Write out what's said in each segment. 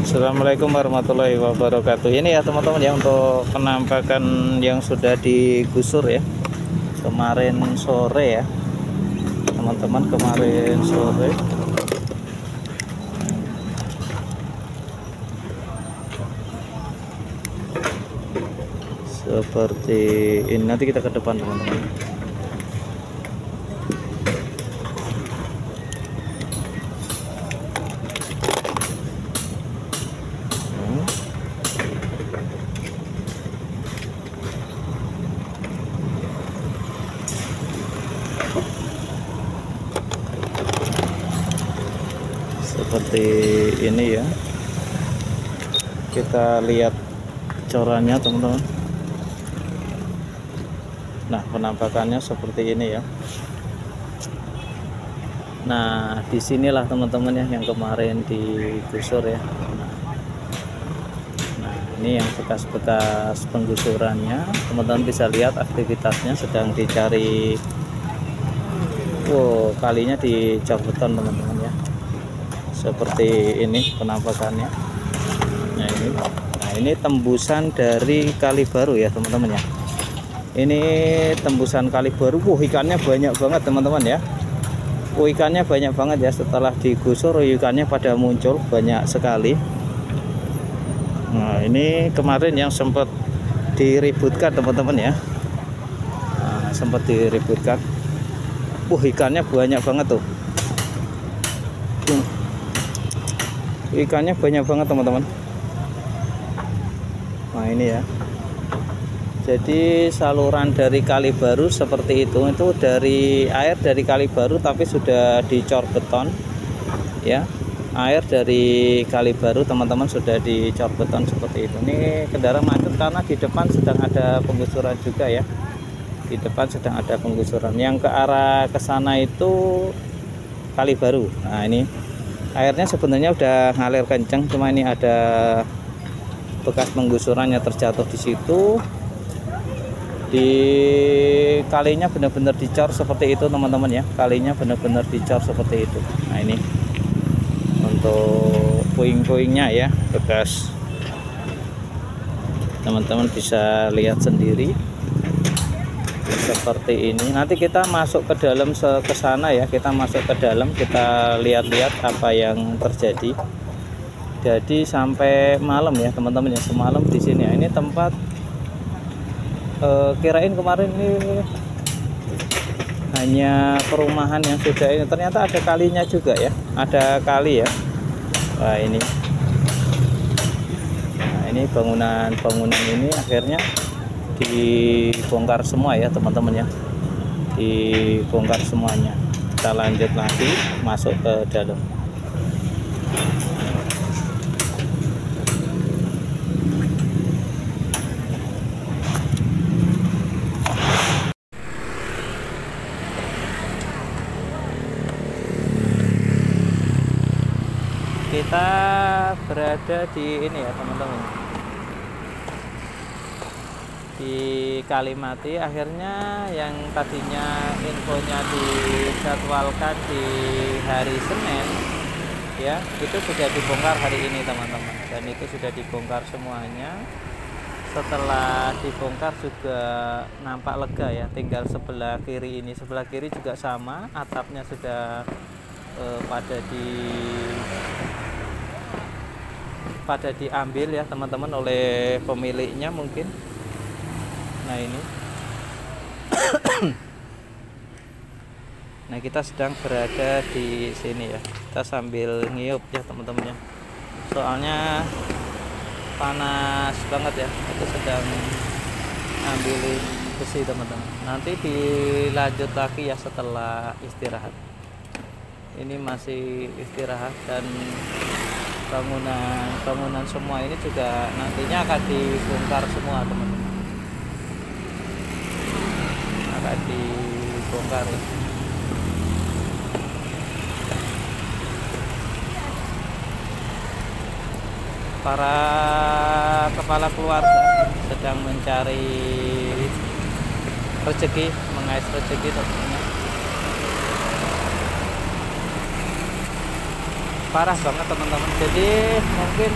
Assalamualaikum warahmatullahi wabarakatuh. Ini ya teman-teman ya, untuk penampakan yang sudah digusur ya kemarin sore ya teman-teman, kemarin sore. Seperti ini, nanti kita ke depan teman-teman. Seperti ini ya, kita lihat corannya teman-teman. Nah, penampakannya seperti ini ya. Nah, disinilah teman-teman ya yang kemarin digusur ya. Nah, ini yang bekas-bekas penggusurannya, teman-teman bisa lihat aktivitasnya sedang dicari. Wow, kalinya dicor beton teman-teman ya. Seperti ini penampakannya. Nah ini tembusan dari kali baru ya teman-teman ya. Ini tembusan kali baru. Ikannya banyak banget teman-teman ya. Ikannya banyak banget ya, setelah digusur ikannya pada muncul banyak sekali. Nah ini kemarin yang sempat diributkan teman-teman ya. Nah, sempat diributkan. Ikannya banyak banget tuh. Ikannya banyak banget teman-teman. Nah ini ya, jadi saluran dari kali baru seperti itu dari air dari kali baru tapi sudah dicor beton ya. Air dari kali baru teman-teman sudah dicor beton seperti itu. Ini kendaraan macet karena di depan sedang ada penggusuran juga ya. Di depan sedang ada penggusuran. Yang ke arah ke sana itu kali baru. Nah ini airnya sebenarnya udah ngalir kenceng, cuma ini ada bekas penggusurannya terjatuh di situ. Di kalinya benar-benar dicor seperti itu teman-teman ya. Kalinya benar-benar dicor seperti itu. Nah ini untuk puing-puingnya ya, bekas, teman-teman bisa lihat sendiri seperti ini. Nanti kita masuk ke dalam ke sana ya, kita masuk ke dalam, kita lihat-lihat apa yang terjadi. Jadi sampai malam ya teman-teman ya, semalam di sini ya. Ini tempat kirain kemarin ini hanya perumahan yang sudah ini, ternyata ada kalinya juga ya, ada kali ya. Wah ini, nah ini bangunan ini akhirnya dibongkar semua ya teman-teman ya, dibongkar semuanya. Kita lanjut lagi masuk ke dalam. Kita berada di ini ya teman-teman, di Kalimati. Akhirnya yang tadinya infonya dijadwalkan di hari Senin ya, itu sudah dibongkar hari ini teman-teman, dan itu sudah dibongkar semuanya. Setelah dibongkar juga nampak lega ya, tinggal sebelah kiri ini, sebelah kiri juga sama, atapnya sudah pada diambil ya teman-teman oleh pemiliknya mungkin. Nah ini nah kita sedang berada di sini ya, kita sambil ngiup ya teman-teman ya, soalnya panas banget ya. Itu sedang ambilin besi teman-teman, nanti dilanjut lagi ya setelah istirahat. Ini masih istirahat, dan bangunan semua ini juga nantinya akan dibongkar semua teman-teman, akan dibongkar ya. Para kepala keluarga sedang mencari rezeki, mengais rezeki teman-teman. Parah banget teman-teman. Jadi mungkin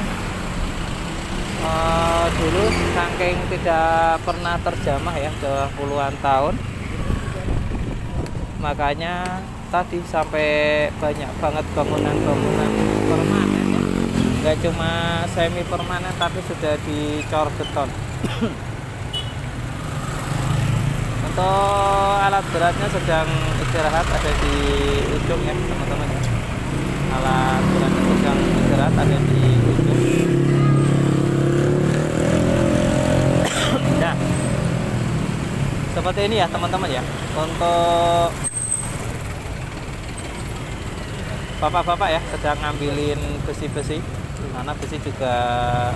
Dulu saking tidak pernah terjamah ya, sudah puluhan tahun, makanya tadi sampai banyak banget bangunan-bangunan permanen ya, nggak cuma semi permanen tapi sudah dicor beton. Untuk alat beratnya sedang istirahat, ada di ujung ya teman-teman ya. Alat beratnya sedang istirahat, ada di ujung. Nah, seperti ini ya teman-teman ya, untuk bapak-bapak ya sedang ngambilin besi-besi, karena besi juga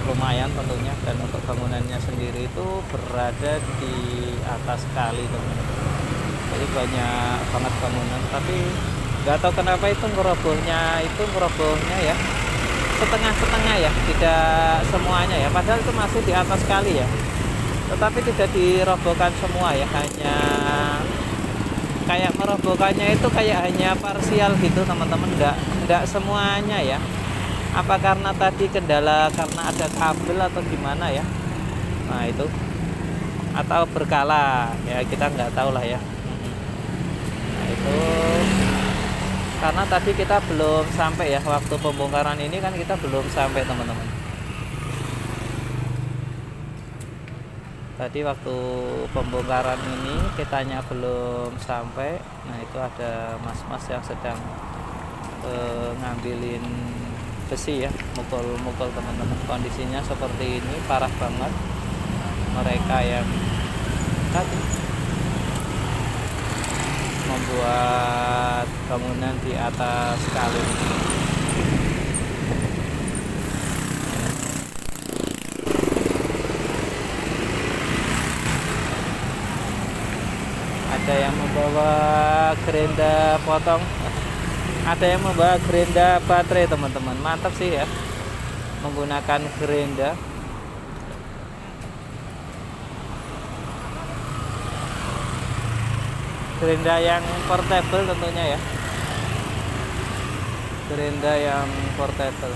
lumayan tentunya, dan untuk bangunannya sendiri itu berada di atas kali teman-teman. Jadi banyak banget bangunan, tapi nggak tahu kenapa itu ngerobohnya ya setengah-setengah ya, tidak semuanya ya, padahal itu masih di atas kali ya, tetapi tidak dirobohkan semua ya, hanya kayak merobohkannya itu kayak hanya parsial gitu teman-teman, enggak semuanya ya. Apa karena tadi kendala karena ada kabel atau gimana ya, nah itu, atau berkala ya, kita nggak tahu lah ya. Nah itu karena tadi kita belum sampai ya, waktu pembongkaran ini kan kita belum sampai teman-teman. Tadi waktu pembongkaran ini kitanya belum sampai. Nah itu ada mas-mas yang sedang ngambilin besi ya, mukul-mukul teman-teman. Kondisinya seperti ini, parah banget. Mereka yang tadi membuat bangunan di atas kali. Ada yang membawa gerenda potong, ada yang membawa gerenda baterai teman-teman. Mantap sih ya, menggunakan gerenda. Gerenda yang portable tentunya ya, gerenda yang portable.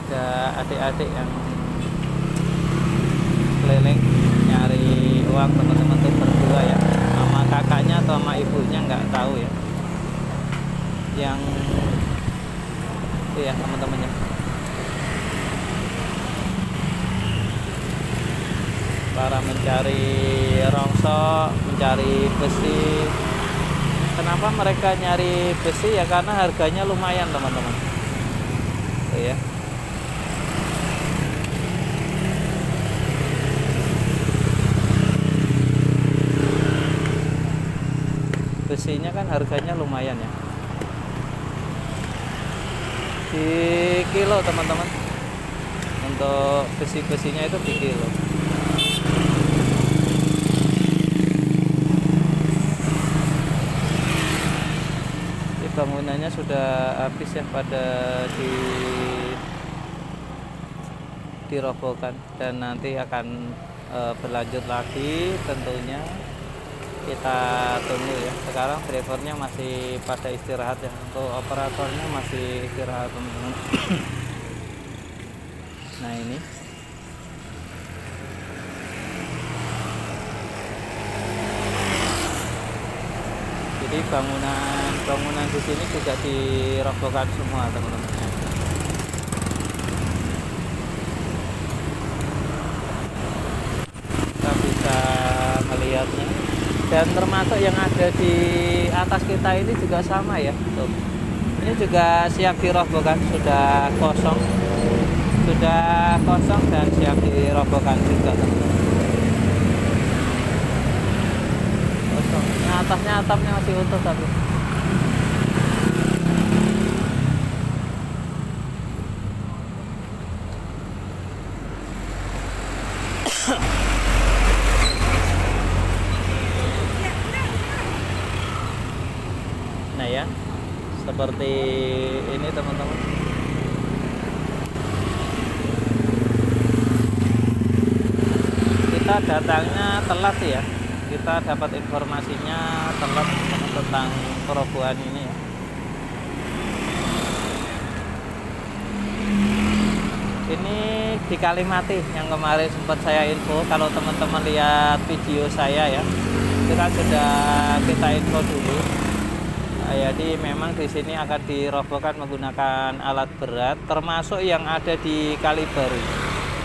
Ada adik-adik yang keliling nyari uang teman-teman, tuh berdua ya, sama kakaknya atau sama ibunya nggak tahu ya, yang itu ya teman-teman ya. Para mencari rongsok, mencari besi. Kenapa mereka nyari besi ya, karena harganya lumayan teman-teman. Tuh ya. Besinya kan harganya lumayan ya, di kilo teman-teman. Untuk besi-besinya itu di kilo. Ini bangunannya sudah habis ya, pada dirobohkan, dan nanti akan berlanjut lagi tentunya. Kita tunggu ya. Sekarang drivernya masih pada istirahat ya, untuk operatornya masih istirahat teman-teman. Nah ini jadi bangunan di sini juga dirobohkan semua teman-teman. Kita bisa melihatnya. Dan termasuk yang ada di atas kita ini juga sama ya. Tuh. Ini juga siap dirobohkan, sudah kosong dan siap dirobohkan juga teman-teman. Kosong. Ini atasnya, atapnya masih utuh tapi. Nah ya, seperti ini teman-teman. Kita datangnya telat ya, kita dapat informasinya telat tentang perobohan ini ya. Ini di Kalimati yang kemarin sempat saya info. Kalau teman-teman lihat video saya ya, itu kan sudah kita info dulu. Jadi memang di sini akan dirobohkan menggunakan alat berat, termasuk yang ada di Kalibaru.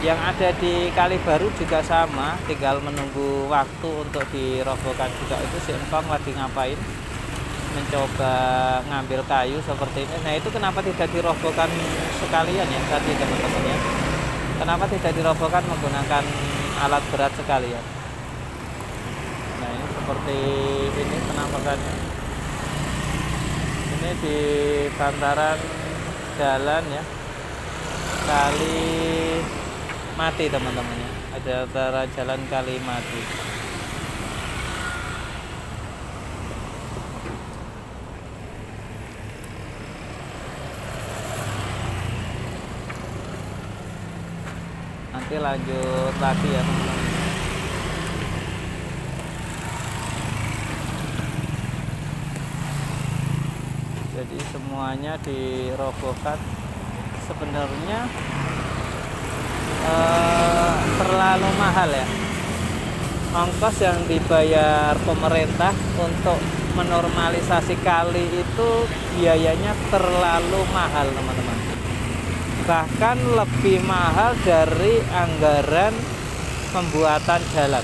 Yang ada di Kalibaru juga sama, tinggal menunggu waktu untuk dirobohkan juga. Itu si Engkong lagi ngapain? Mencoba ngambil kayu seperti ini. Nah itu kenapa tidak dirobohkan sekalian ya tadi teman-teman ya? Kenapa tidak dirobohkan menggunakan alat berat sekalian? Nah ini seperti ini penampakannya. Ini di bantaran jalan ya, Kalimati teman-teman ya, ada antara jalan Kalimati. Nanti lanjut lagi ya teman-teman. Jadi semuanya dirobohkan. Sebenarnya terlalu mahal ya ongkos yang dibayar pemerintah untuk menormalisasi kali itu. Biayanya terlalu mahal teman-teman, bahkan lebih mahal dari anggaran pembuatan jalan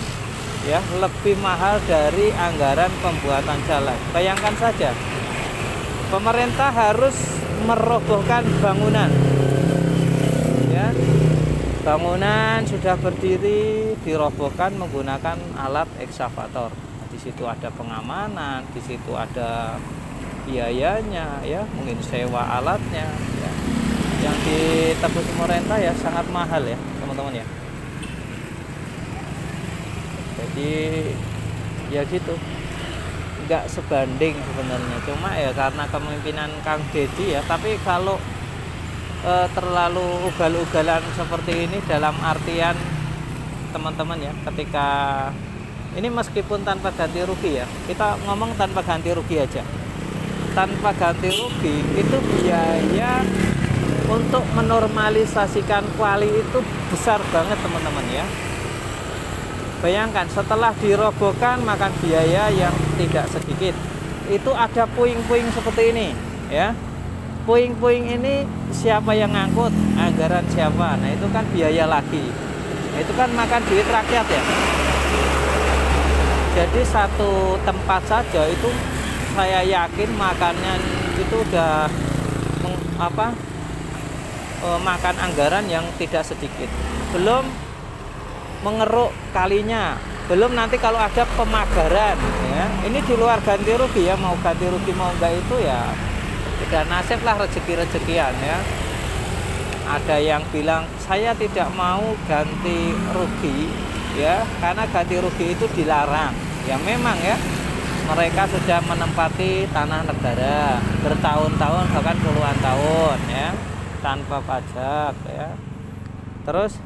ya, lebih mahal dari anggaran pembuatan jalan. Bayangkan saja, pemerintah harus merobohkan bangunan ya, bangunan sudah berdiri dirobohkan menggunakan alat ekskavator. Di situ ada pengamanan, di situ ada biayanya ya, mungkin sewa alatnya ya. Yang ditebus pemerintah ya sangat mahal ya teman-teman ya. Jadi ya gitu, nggak sebanding sebenarnya, cuma ya karena kepemimpinan Kang Deddy ya. Tapi kalau terlalu ugal-ugalan seperti ini, dalam artian teman-teman ya, ketika ini meskipun tanpa ganti rugi ya, kita ngomong tanpa ganti rugi aja, tanpa ganti rugi itu biaya untuk menormalisasikan kuali itu besar banget teman-teman ya. Bayangkan setelah dirobohkan makan biaya yang tidak sedikit. Itu ada puing-puing seperti ini ya. Puing-puing ini siapa yang ngangkut? Anggaran siapa? Nah itu kan biaya lagi. Nah, itu kan makan duit rakyat ya. Jadi satu tempat saja itu saya yakin makannya itu udah makan anggaran yang tidak sedikit. Belum mengeruk kalinya, belum nanti kalau ada pemagaran ya. Ini di luar ganti rugi ya, mau ganti rugi mau enggak itu ya udah nasib lah, rezeki-rezekian ya. Ada yang bilang saya tidak mau ganti rugi ya, karena ganti rugi itu dilarang ya. Memang ya, mereka sudah menempati tanah negara bertahun-tahun bahkan puluhan tahun ya, tanpa pajak ya. Terus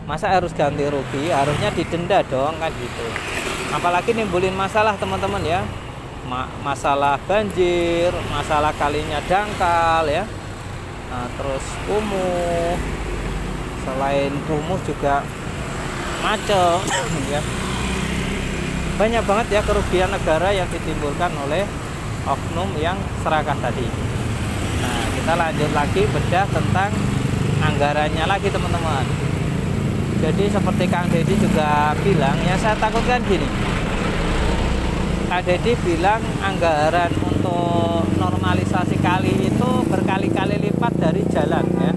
masa harus ganti rugi? Harusnya didenda dong kan gitu. Apalagi nimbulin masalah teman-teman ya, masalah banjir, masalah kalinya dangkal ya. Nah, terus kumuh, selain kumuh juga macet ya. Banyak banget ya kerugian negara yang ditimbulkan oleh oknum yang serakah tadi. Nah, kita lanjut lagi bedah tentang anggarannya lagi teman-teman. Jadi seperti Kang Deddy juga bilang ya, saya takutkan gini, Kang Deddy bilang anggaran untuk normalisasi kali itu berkali-kali lipat dari jalan ya.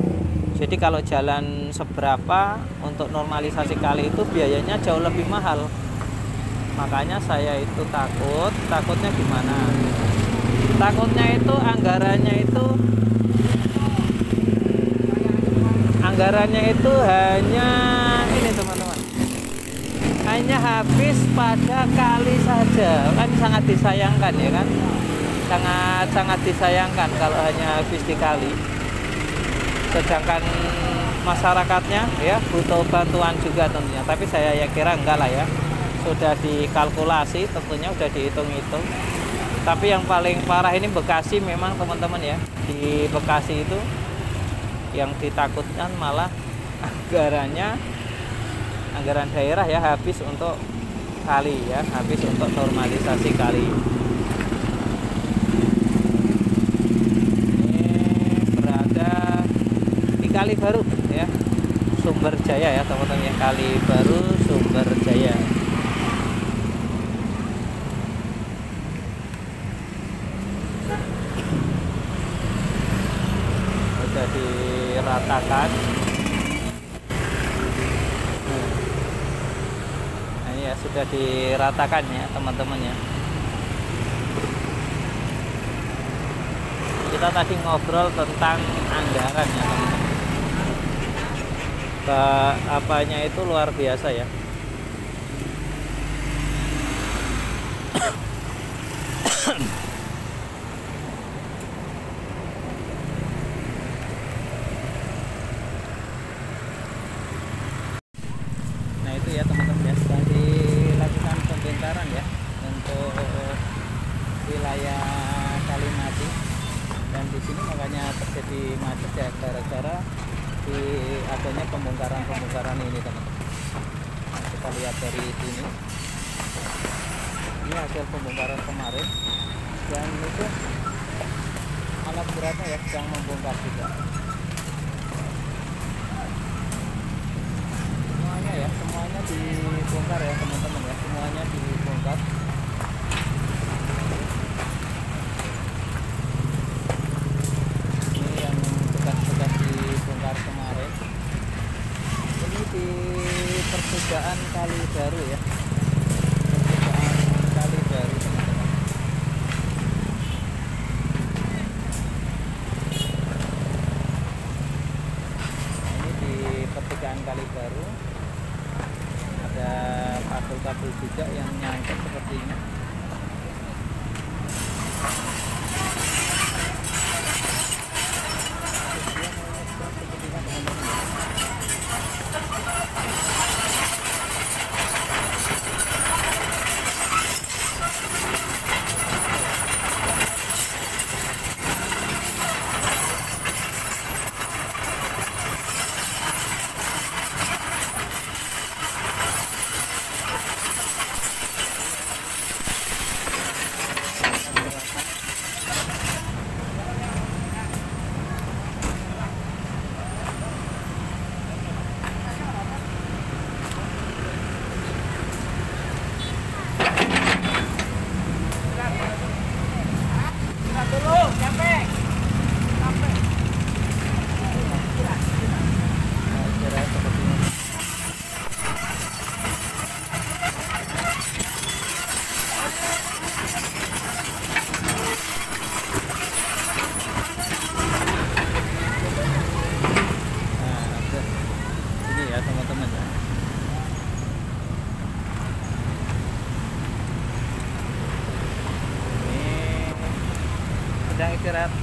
Jadi kalau jalan seberapa, untuk normalisasi kali itu biayanya jauh lebih mahal. Makanya saya itu takutnya gimana? Takutnya itu anggarannya itu hanya ini teman-teman, hanya habis pada kali saja. Kan sangat disayangkan ya kan, sangat disayangkan kalau hanya habis di kali, sedangkan masyarakatnya ya butuh bantuan juga tentunya. Tapi saya ya kira enggak lah ya, sudah dikalkulasi tentunya, sudah dihitung-hitung. Tapi yang paling parah ini Bekasi memang teman-teman ya. Di Bekasi itu Yang ditakutkan malah anggaran daerah ya habis untuk kali ya, habis untuk normalisasi kali. Ini berada di Kali Baru ya, Sumber Jaya ya teman-teman ya, Kali Baru Sumber Jaya. Sudah diratakan. Nah, ini ya sudah diratakan ya teman-teman ya. Kita tadi ngobrol tentang anggaran ya teman-teman. Apanya itu luar biasa ya. Nah itu ya teman-teman ya, sedang dilakukan pembongkaran ya untuk wilayah Kalimati, dan di sini makanya terjadi macet ya gara-gara di adanya pembongkaran ini teman-teman. Nah, kita lihat dari sini, ini hasil pembongkaran kemarin, dan itu alat beratnya ya sedang membongkar juga. Semuanya dibongkar ya teman-teman ya, semuanya dibongkar. Ini yang bekas-bekas dibongkar kemarin. Ini di pertigaan Kali Baru ya, pertigaan Kali Baru teman-teman. Nah, ini di pertigaan Kali Baru ada kabel-kabel juga yang nyangkut seperti ini.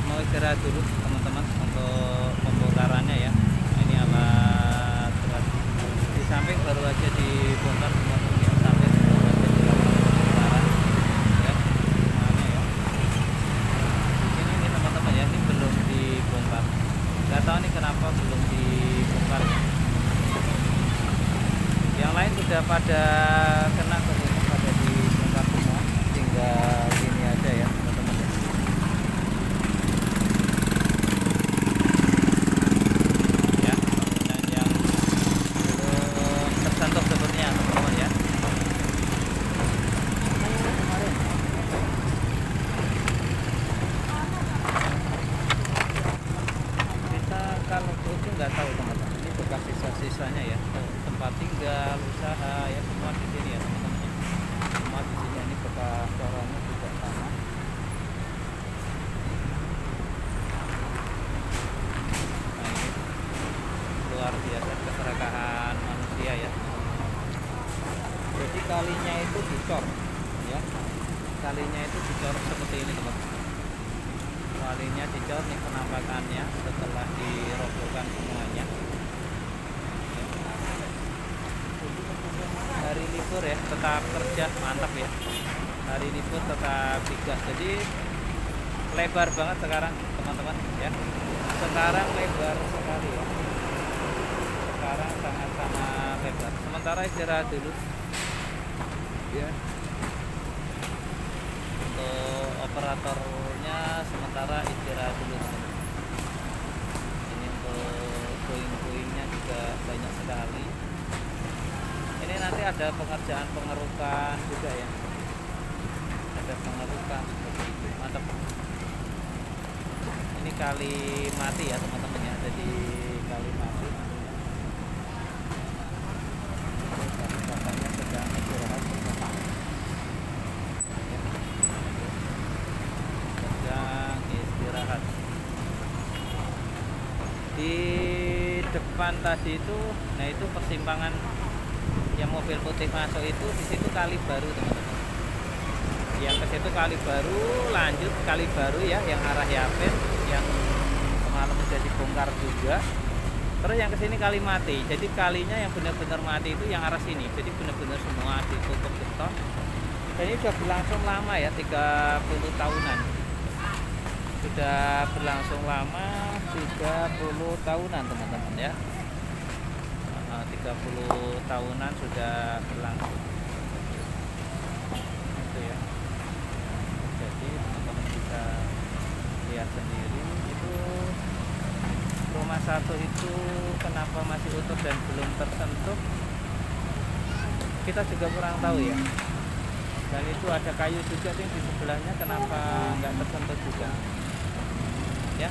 Mau istirahat dulu teman-teman untuk pembongkarannya ya. Nah, ini alat berat di samping baru aja dibongkar teman-teman ya, samping baru aja dilakukan pembongkaran ya semuanya ya. Di sini nih teman-teman ya, ini belum dibongkar, nggak tahu nih kenapa belum dibongkar ya. Yang lain sudah pada kena teman-teman, pada dibongkar semua, tinggal ini aja ya teman-teman ya. Nggak tahu teman-teman, ini bekas sisa-sisanya ya, tempat tinggal, usaha ya, semua di sini ya teman-teman. Semua di sini, ini bekas corongnya juga sama. Nah, ini luar biasa keserakahan manusia ya. Jadi kalinya itu dicor ya, kalinya itu dicor seperti ini teman-teman. Kalinya dicor nih penampakannya setelah dirobohkan semuanya. Hari libur ya, tetap kerja, mantap ya. Hari libur tetap digas, jadi lebar banget sekarang teman-teman ya. sekarang lebar sekali ya, sekarang sangat-sangat lebar. Sementara istirahat dulu ya, untuk operatornya sementara istirahat dulu. Ini untuk puing-puingnya juga banyak sekali. Ini nanti ada pengerjaan pengerukan juga ya, ada pengerukan seperti itu. Mantap. Ini kali mati ya teman-teman ya, ada di kali mati. Katanya sedang istirahat bersama ya. Sedang istirahat di depan tadi itu. Nah itu persimpangan yang mobil putih masuk itu, di situ kali baru teman-teman. Yang ke situ kali baru, lanjut kali baru ya, yang arah Yapit yang semalam sudah dibongkar juga. Terus yang ke sini kali mati. Jadi kalinya yang benar-benar mati itu yang arah sini. Jadi benar-benar semua ditutup beton. Dan ini sudah berlangsung lama ya, 30 tahunan. Sudah berlangsung lama 30 tahunan teman-teman ya. 30 tahunan sudah berlangsung itu ya. Jadi teman-teman bisa lihat sendiri itu rumah satu itu kenapa masih utuh dan belum tersentuh, kita juga kurang tahu ya. Dan itu ada kayu juga yang di sebelahnya, kenapa nggak tersentuh juga ya.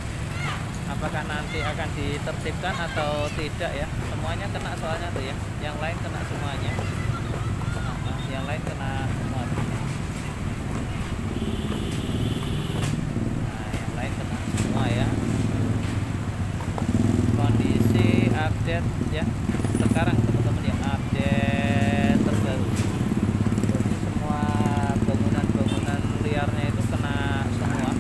Apakah nanti akan ditertibkan atau tidak ya? Semuanya kena soalnya tuh ya. Yang lain kena semuanya. Yang lain kena semua. Nah, yang lain kena semua ya. Kondisi update ya sekarang teman-teman ya, update terbaru. Jadi semua bangunan-bangunan liarnya itu kena semua.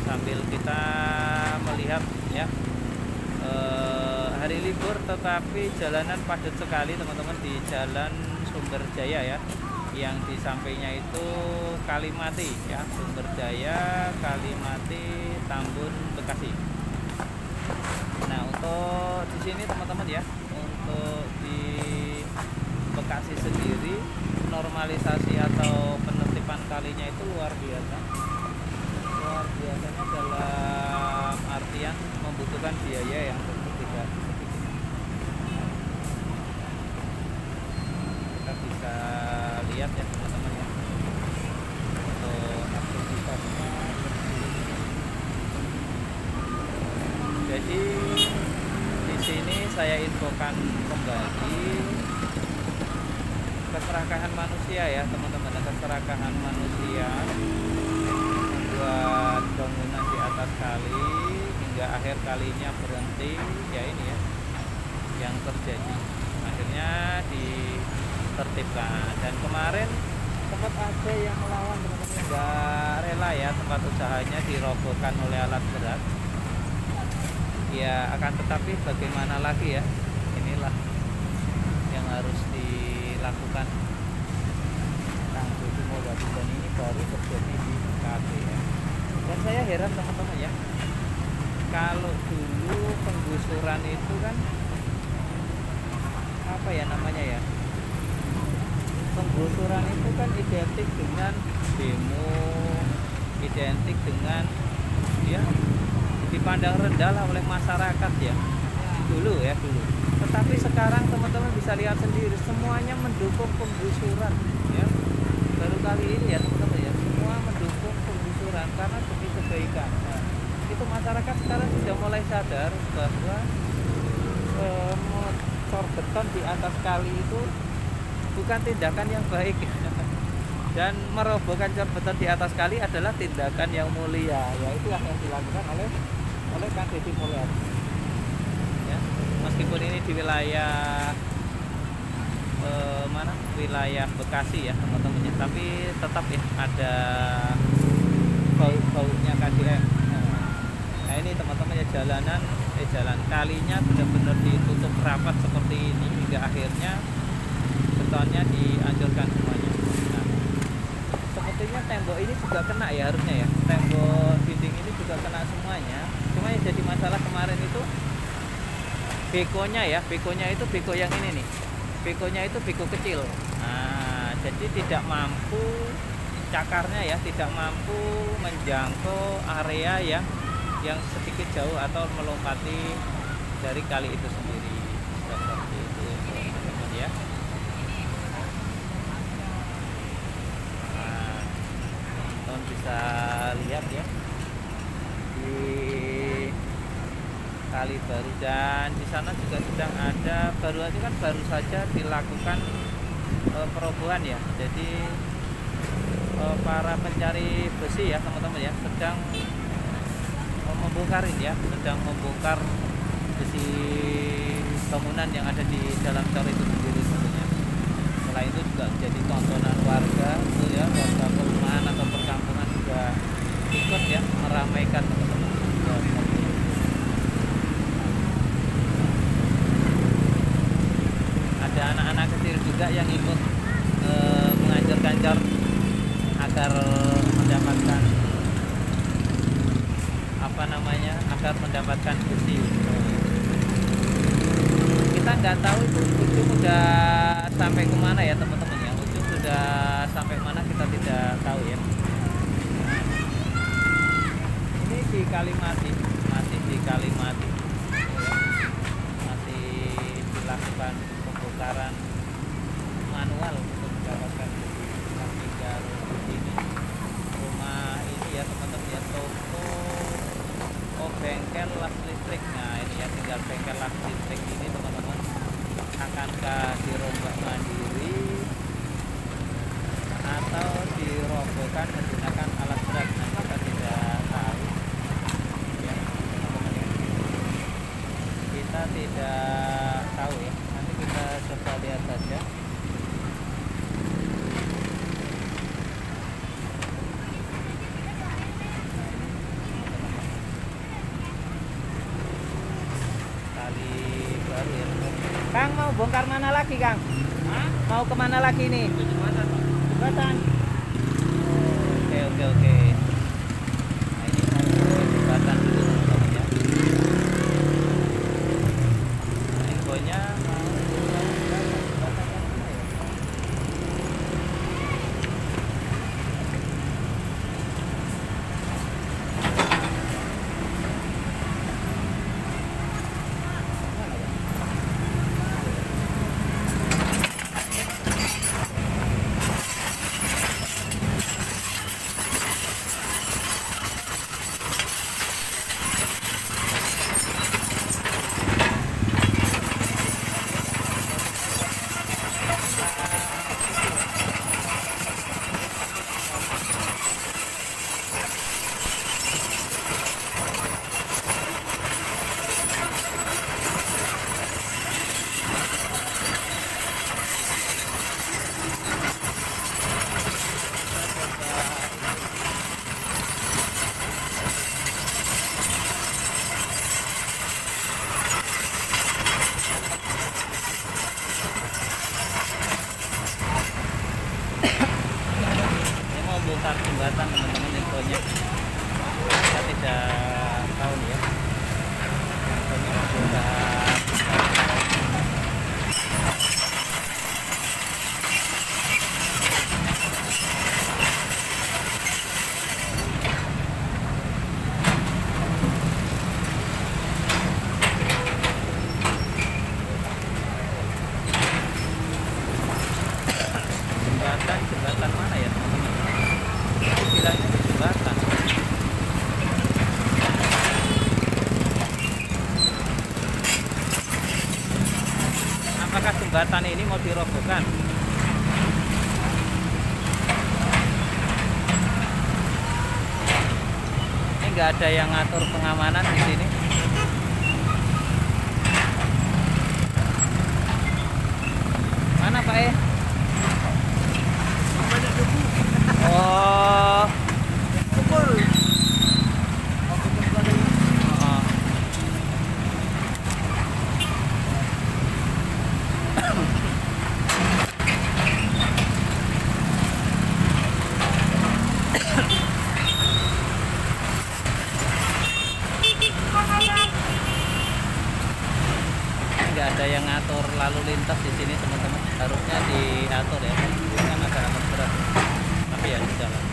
Sambil kita melihat ya, hari libur tetapi jalanan padat sekali teman-teman di Jalan Sumber Jaya ya, yang di sampingnya itu Kalimati ya, Sumber Jaya, Kalimati, Tambun, Bekasi. Nah untuk di sini teman-teman ya, untuk di Bekasi sendiri normalisasi atau penertiban kalinya itu luar biasa. Luar biasanya dalam artian membutuhkan biaya yang tentu tidak sedikit. Kita bisa lihat ya teman-teman ya, untuk aktivitasnya. Jadi di sini saya infokan kembali keserakahan manusia ya teman-teman, keserakahan manusia buat bangunan di atas kali hingga akhir kalinya berhenti ya. Ini ya yang terjadi, akhirnya ditertibkan. Dan kemarin sempat ada yang melawan teman-teman, nggak rela ya tempat usahanya dirobohkan oleh alat berat ya. Akan tetapi bagaimana lagi ya, inilah yang harus dilakukan. Dan ini baru terjadi di KP ya. Dan saya heran teman-teman ya, kalau dulu penggusuran itu kan apa ya namanya ya, penggusuran itu kan identik dengan demo, identik dengan ya dipandang rendah lah oleh masyarakat ya dulu ya dulu. Tetapi sekarang teman-teman bisa lihat sendiri, semuanya mendukung penggusuran ya. Baru kali ini ya teman-teman ya, semua mendukung penggusuran karena demi kebaikan. Nah, itu masyarakat sekarang sudah mulai sadar bahwa cor beton di atas kali itu bukan tindakan yang baik. Dan merobohkan cor beton di atas kali adalah tindakan yang mulia, yaitu yang dilakukan oleh Kang Deddy Mulyadi ya. Meskipun ini di wilayah wilayah Bekasi ya teman-teman ya, tapi tetap ya ada bau-baunya KDM. Nah ini teman-teman ya, jalan kalinya benar-benar ditutup rapat seperti ini hingga akhirnya betonnya dihancurkan semuanya. Nah, seperti Sebetulnya tembok ini juga kena ya harusnya ya, tembok dinding ini juga kena semuanya. Cuma yang jadi masalah kemarin itu bekonya ya, bekonya itu beko yang ini nih, bekonya itu beko kecil. Nah, jadi tidak mampu, cakarnya ya tidak mampu menjangkau area yang sedikit jauh atau melompati dari kali itu sendiri. Seperti itu teman-teman ya. Nah, teman bisa lihat ya di Kali Baru, dan di sana juga sedang ada baru saja dilakukan perobohan ya. Jadi para pencari besi ya teman-teman ya sedang membongkarin ya, sedang membongkar besi bangunan yang ada di dalam cor itu sendiri tentunya. Setelah itu juga menjadi tontonan warga itu ya, warga perumahan atau perkampungan juga ikut ya meramaikan teman-teman. Ada anak-anak kecil juga yang ikut mengajarkan cor agar mendapatkan agar mendapatkan besi. Kita nggak tahu itu ujung udah sampai kemana ya teman-teman ya, ujung sudah sampai mana kita tidak tahu ya. Ini di Kalimati, masih di Kalimati ya. Masih dilakukan pembongkaran manual untuk mendapatkan tinggal di sini. Rumah ini ya teman-teman ya, toko bengkel las listrik. Nah ini ya, tinggal bengkel las listrik ini teman-teman, akankah dirombak mandiri atau dirobohkan menggunakan alat berat? Nah kita tidak tahu ya teman-teman ya, kita tidak tahu ya, nanti kita coba lihat saja. Kang mau bongkar mana lagi Kang? Hah? Mau kemana lagi nih? Jembatan. Oke. Nah, ini mau jembatan dulu teman-teman ya. Nah, infonya mau jembatan yang mana ya? Bongkar jembatan teman-teman, infonya kita tidak tahu nih ya, infonya bongkar. Jembatan mana ya teman-teman? Bilangnya jembatan. Apakah jembatan ini mau dirobohkan? Ini nggak ada yang ngatur pengamanan di sini. Mana Pak E? Oh, pukul. lalu lintas di sini teman-teman, harusnya diatur ya, kan agak berat, tapi ya di jalan.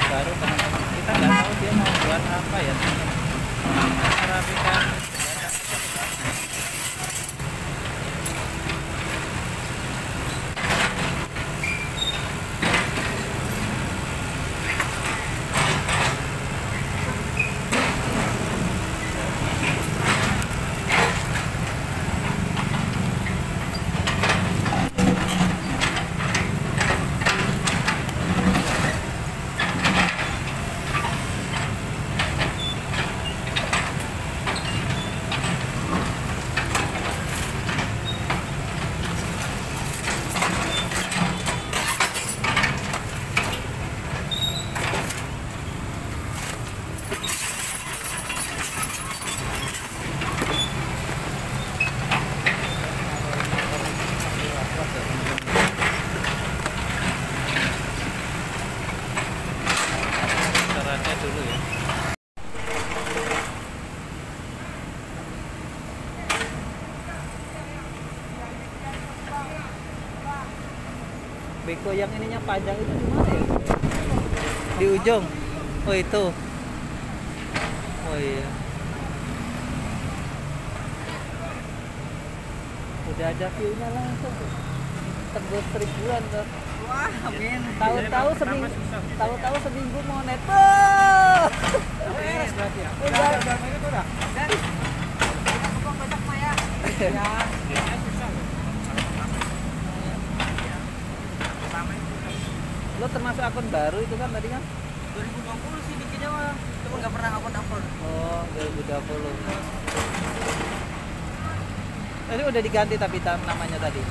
Baru teman-teman, kita nggak tahu dia mau buat apa ya teman-teman. Rapikan dulu ya. Beko yang ininya panjang itu di mana ya? Di ujung. Oh itu. Oh iya. Udah ada view-nya langsung. Tembus 1000-an tuh. Wah, amin. Tahu-tahu seminggu mau net. Beres berarti ya. Udah. Udah. Dan kok banyak mah ya. Ya. Lo termasuk akun baru itu kan tadi kan? 2020 sih bikinnya mah. Cuma nggak pernah upload. Oh, 2020. Tadi udah diganti tapi namanya tadi.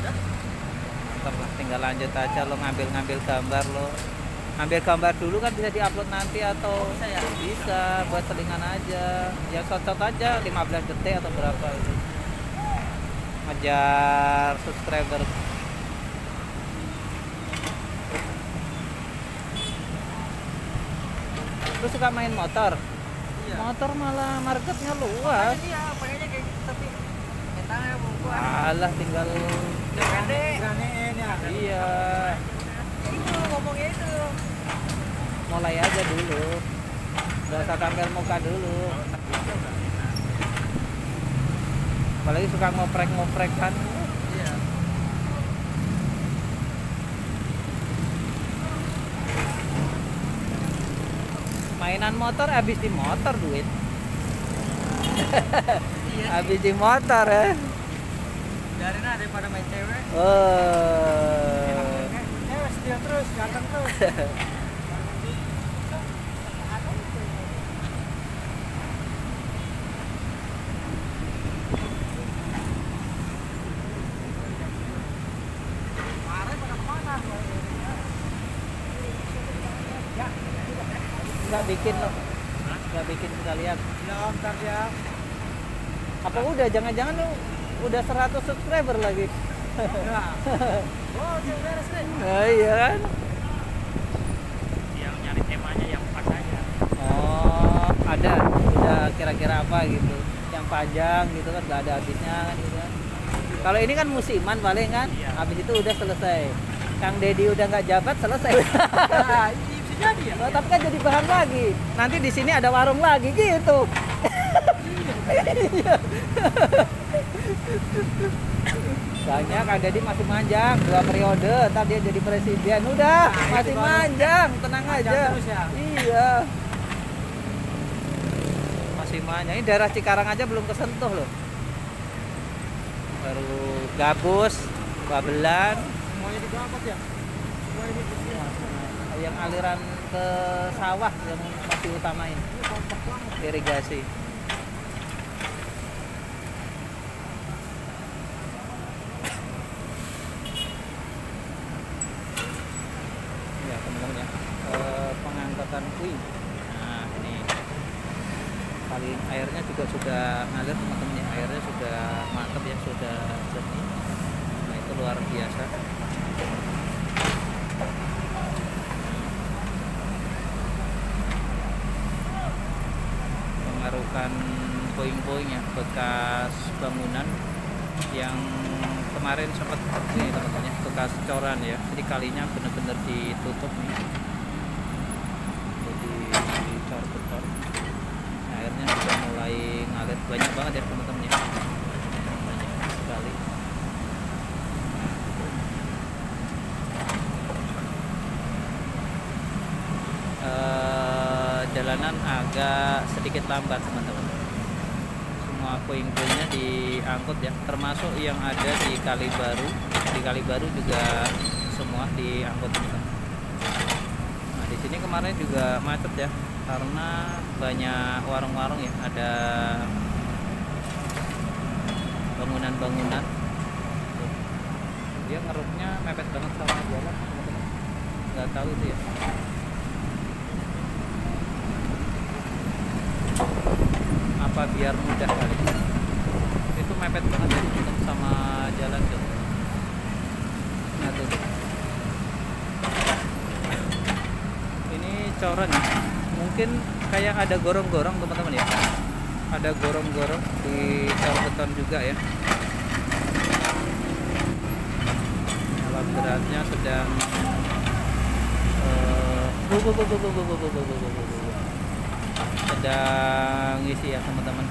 Mantap lah, tinggal lanjut aja lo ngambil gambar lo. Ambil gambar dulu kan bisa diupload nanti atau bisa ya? Bisa buat selingan aja. Ya shot-shot aja 15 detik atau berapa itu. Ngejar subscriber. Lu suka main motor? Iya. Motor malah marketnya luas. Iya, pakainya kayak gitu tapi mentalnya bungku. Alah tinggal Pendek. Beraniin ya. iya. Itu ngomongnya itu. Mulai aja dulu. Gak usah tampil muka dulu. Apalagi suka ngoprek kan. Iya. Mainan motor habis di motor duit. Iya. Habis di motor ya. Biarin aja daripada main cewek. Oh. Cewek setia terus, ganteng terus. Nggak bikin loh. Nggak bikin sekalian. Ya, ntar ya. Apa udah jangan-jangan lu udah 100 subscriber lagi. Enggak. Oh, dia beres deh. Nah, iya kan? Yang nyari temanya yang pas aja. Oh, ada. Udah kira-kira apa gitu. Yang panjang gitu kan nggak ada habisnya kan gitu kan. Kalau ini kan musiman paling kan. Iya. Habis itu udah selesai. Kang Deddy udah nggak jabat selesai. Nah, ini bisa jadi ya. Oh, tapi kan jadi bahan lagi. Nanti di sini ada warung lagi gitu. Iya. Banyak Kak Deddy masih manjang 2 periode, ntar dia jadi presiden. Udah, masih manjang, tenang aja. Terus ya? Iya. Masih manjang. Ini daerah Cikarang aja belum kesentuh loh. Baru Gabus, Babelan, Semuanya digabut ya? Semuanya digabut. yang aliran ke sawah yang masih utamain irigasi. Ya teman-teman ya, pengangkatan puing. Nah ini kali airnya juga sudah ngalir teman-teman ya, airnya sudah mantap ya, sudah jernih. Nah itu luar biasa. Mengarukan puing-puing ya, bekas bangunan yang kemarin sempat ini teman-teman ya, bekas coran ya. Jadi kalinya benar-benar ditutup nih, jadi cor beton. Nah, airnya sudah mulai ngalir banyak banget ya teman-teman ya, banyak sekali. Jalanan agak sedikit lambat teman-teman. Semua puing-puingnya diangkut ya, termasuk yang ada di Kalibaru. Di Kalibaru juga semua diangkut teman-teman. Nah di sini kemarin juga macet ya, karena banyak warung-warung ya, ada bangunan-bangunan. Dia ngeruknya mepet banget sama jalan teman-teman. Nggak tahu itu ya. Apa biar mudah kali, itu mepet banget ya sama jalan tuh. Nah tuh, ini coran ya, mungkin kayak ada gorong-gorong teman-teman ya, ada gorong-gorong di cor beton juga ya. Alat beratnya sedang sedang ngisi ya teman-teman.